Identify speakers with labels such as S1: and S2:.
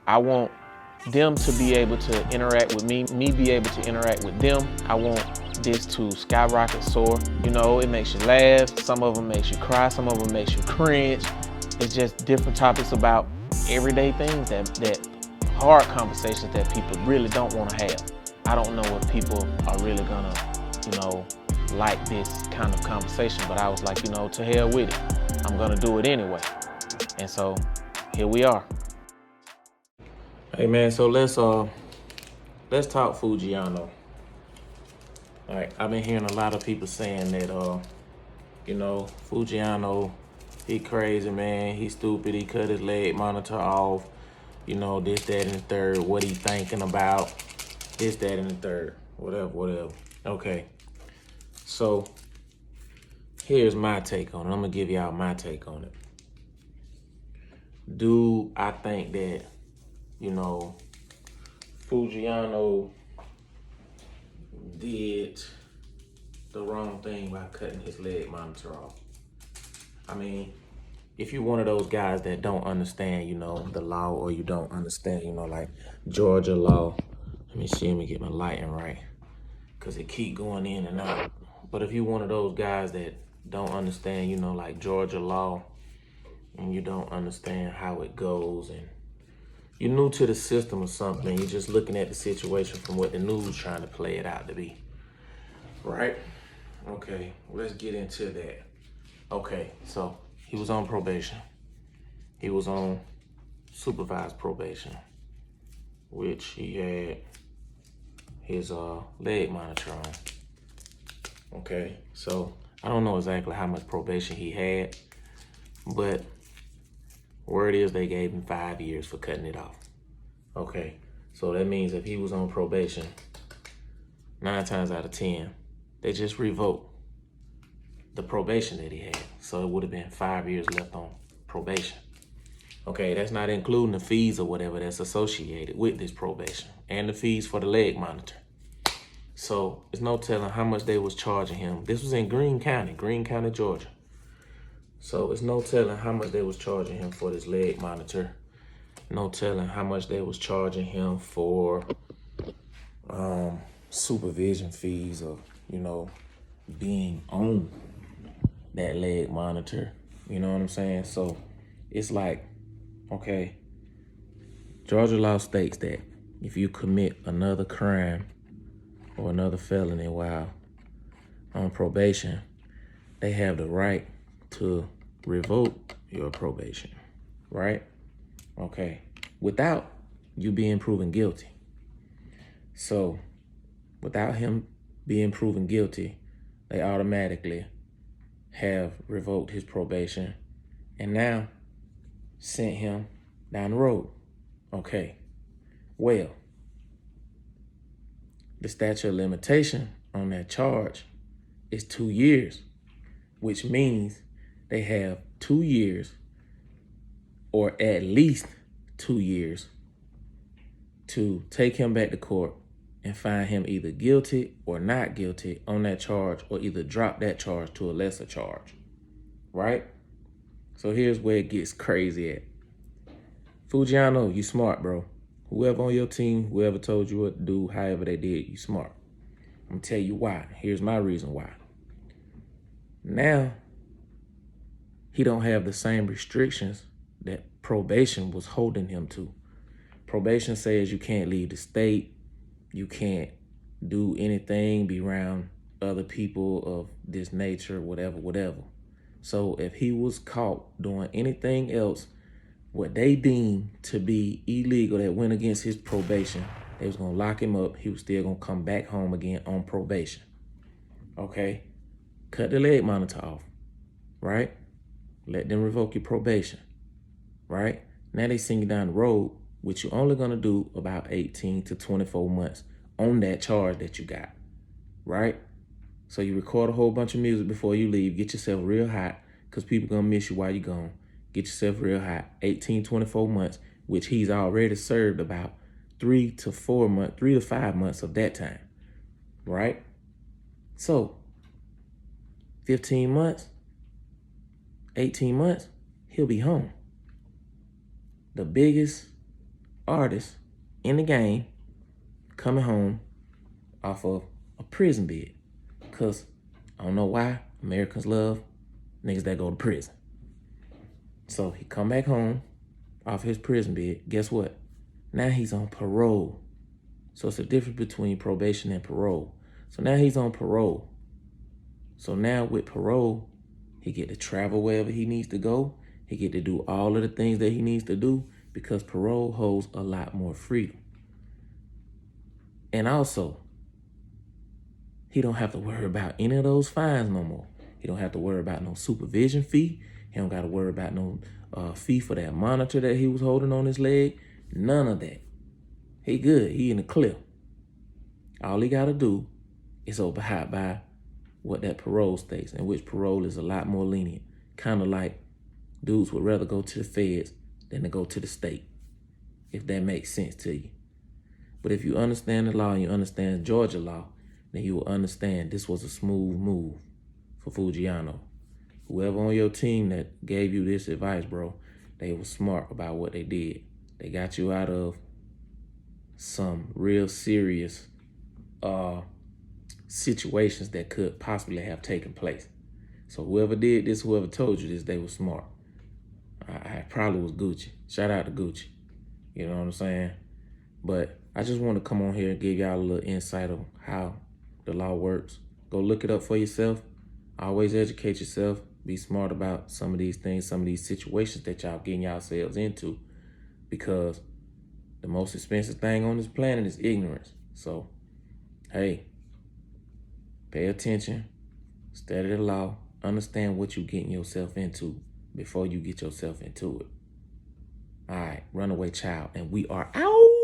S1: I want them to be able to interact with me be able to interact with them. I want this to skyrocket soar. You know, it makes you laugh. Some of them makes you cry. Some of them makes you cringe. It's just different topics about everyday things that hard conversations that people really don't want to have. I don't know if people are really gonna, like this kind of conversation, but I was like, to hell with it. I'm gonna do it anyway. And so here we are. Hey man, so let's talk Foogiano. All right, I've been hearing a lot of people saying that Foogiano, he crazy, man, he stupid, he cut his leg monitor off, this, that, and the third, what he thinking about, this, that, and the third, whatever. Okay, so here's my take on it. I'm gonna give y'all my take on it. Do I think that, Foogiano did the wrong thing by cutting his leg monitor off? I mean, if you're one of those guys that don't understand, the law, or you don't understand, like Georgia law. Let me see, let me get my lighting right, because it keep going in and out. But if you're one of those guys that don't understand, like Georgia law, and you don't understand how it goes, and you're new to the system or something, you're just looking at the situation from what the news trying to play it out to be, right? Okay, let's get into that. Okay, so he was on probation. He was on supervised probation, which he had his leg monitor on. Okay, so I don't know exactly how much probation he had, but word is they gave him 5 years for cutting it off. Okay, so that means if he was on probation, 9 times out of 10, they just revoked the probation that he had. So it would have been 5 years left on probation. Okay, that's not including the fees or whatever that's associated with this probation and the fees for the leg monitor. So there's no telling how much they was charging him. This was in Greene County, Georgia. So it's no telling how much they was charging him for this leg monitor. No telling how much they was charging him for supervision fees of, being on that leg monitor. You know what I'm saying? So it's like, okay, Georgia law states that if you commit another crime or another felony while on probation, they have the right to revoke your probation, right? Okay, without you being proven guilty. So without him being proven guilty, they automatically have revoked his probation and now sent him down the road. Okay, well, the statute of limitation on that charge is 2 years, which means they have 2 years, or at least 2 years, to take him back to court and find him either guilty or not guilty on that charge, or either drop that charge to a lesser charge, right? So here's where it gets crazy at. Foogiano, you smart, bro. Whoever on your team, whoever told you what to do, however they did, you smart. I'm gonna tell you why. Here's my reason why. Now, he don't have the same restrictions that probation was holding him to. Probation says you can't leave the state, you can't do anything, be around other people of this nature, whatever. So if he was caught doing anything else, what they deemed to be illegal that went against his probation, they was gonna lock him up. He was still gonna come back home again on probation. Okay, cut the leg monitor off, right? Let them revoke your probation, right? Now they send you down the road, which you're only gonna do about 18 to 24 months on that charge that you got, right? So you record a whole bunch of music before you leave, get yourself real hot, because people gonna miss you while you're gone. Get yourself real hot, 18, 24 months, which he's already served about 3 to 5 months of that time, right? So 15 months, 18 months, he'll be home. The biggest artist in the game coming home off of a prison bid. Because I don't know why Americans love niggas that go to prison. So he come back home off his prison bid. Guess what? Now he's on parole. So it's the difference between probation and parole. So now he's on parole. So now with parole, he get to travel wherever he needs to go. He get to do all of the things that he needs to do because parole holds a lot more freedom. And also, he don't have to worry about any of those fines no more. He don't have to worry about no supervision fee. He don't got to worry about no fee for that monitor that he was holding on his leg. None of that. He good. He in the clear. All he got to do is abide by what that parole states, and which parole is a lot more lenient. Kind of like dudes would rather go to the feds than to go to the state, if that makes sense to you. But if you understand the law and you understand Georgia law, then you will understand this was a smooth move for Foogiano. Whoever on your team that gave you this advice, bro, they were smart about what they did. They got you out of some real serious situations that could possibly have taken place. So whoever did this, whoever told you this, they were smart. I probably was Gucci. Shout out to Gucci. You know what I'm saying? But I just want to come on here and give y'all a little insight on how the law works. Go look it up for yourself. Always educate yourself. Be smart about some of these things, some of these situations that y'all getting yourselves into, because the most expensive thing on this planet is ignorance. So, hey, pay attention, study the law, understand what you're getting yourself into before you get yourself into it. All right, runaway child, and we are out.